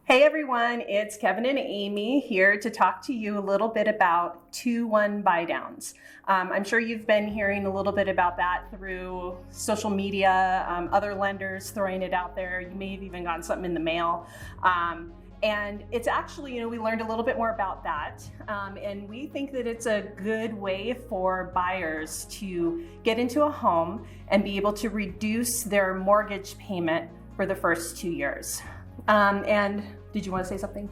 Hey everyone, it's Kevin and Amy here to talk to you a little bit about 2-1 buydowns. I'm sure you've been hearing a little bit about that through social media, other lenders throwing it out there. You may have even gotten something in the mail. And it's actually, we learned a little bit more about that. And we think that it's a good way for buyers to get into a home and be able to reduce their mortgage payment for the first 2 years. And did you want to say something?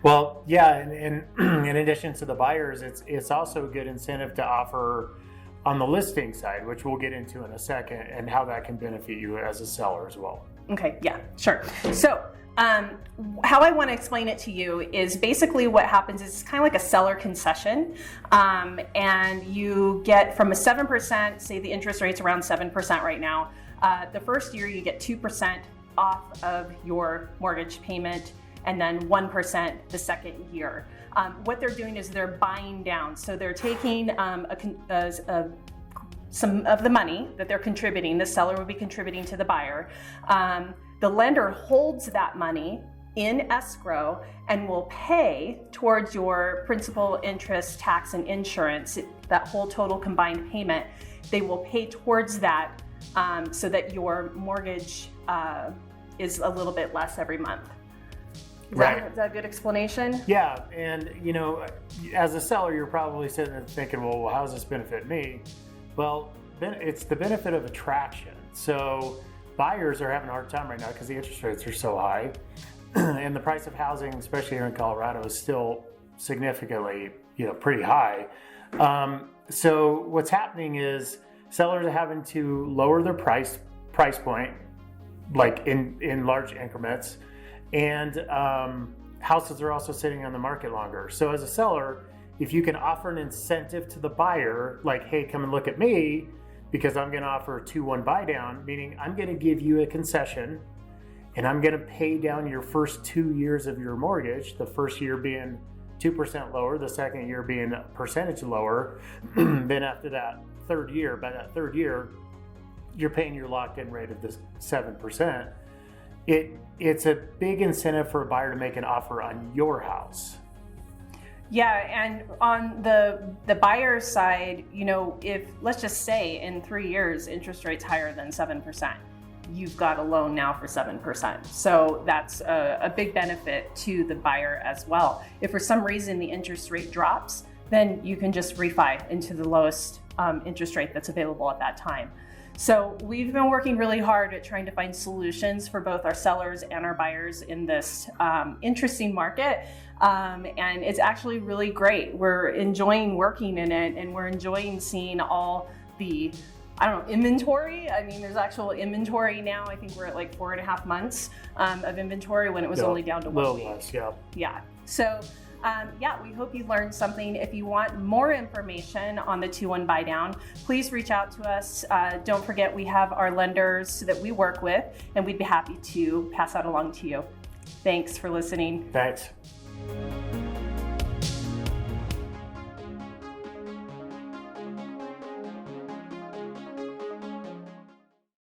Well, yeah, and in addition to the buyers, it's also a good incentive to offer on the listing side, which we'll get into in a second, and how that can benefit you as a seller as well. Okay, yeah, sure. So how I want to explain it to you is basically what happens is it's kind of like a seller concession, and you get from a 7%, say the interest rate's around 7% right now, the first year you get 2% off of your mortgage payment, and then 1% the second year. What they're doing is they're buying down. So they're taking some of the money that they're contributing, the seller would be contributing to the buyer. The lender holds that money in escrow and will pay towards your principal, interest, tax, and insurance, that whole total combined payment. They will pay towards that so that your mortgage is a little bit less every month. Is that a good explanation? Yeah, and as a seller, you're probably sitting there thinking, well, how does this benefit me? Well, it's the benefit of attraction. So buyers are having a hard time right now because the interest rates are so high, and the price of housing, especially here in Colorado, is still significantly, pretty high. So what's happening is sellers are having to lower their price point, like in large increments, and houses are also sitting on the market longer. So as a seller, if you can offer an incentive to the buyer, like, hey, come and look at me, because I'm going to offer a 2-1 buy down, meaning I'm going to give you a concession and I'm going to pay down your first 2 years of your mortgage, the first year being 2% lower, the second year being a percentage lower. Then after that third year, by that third year, you're paying your locked-in rate of this 7%. It's a big incentive for a buyer to make an offer on your house. Yeah, and on the buyer side, if let's just say in 3 years interest rate's higher than 7%, you've got a loan now for 7%. So that's a big benefit to the buyer as well. If for some reason the interest rate drops, then you can just refi into the lowest interest rate that's available at that time. So we've been working really hard at trying to find solutions for both our sellers and our buyers in this interesting market. And it's actually really great. We're enjoying working in it, and we're enjoying seeing all the, inventory. I mean, there's actual inventory now. I think we're at like 4.5 months of inventory when it was only down to 1 week. Less, yeah. So we hope you learned something. If you want more information on the 2-1 buy down, please reach out to us. Don't forget, we have our lenders that we work with, and we'd be happy to pass that along to you. Thanks for listening. Thanks.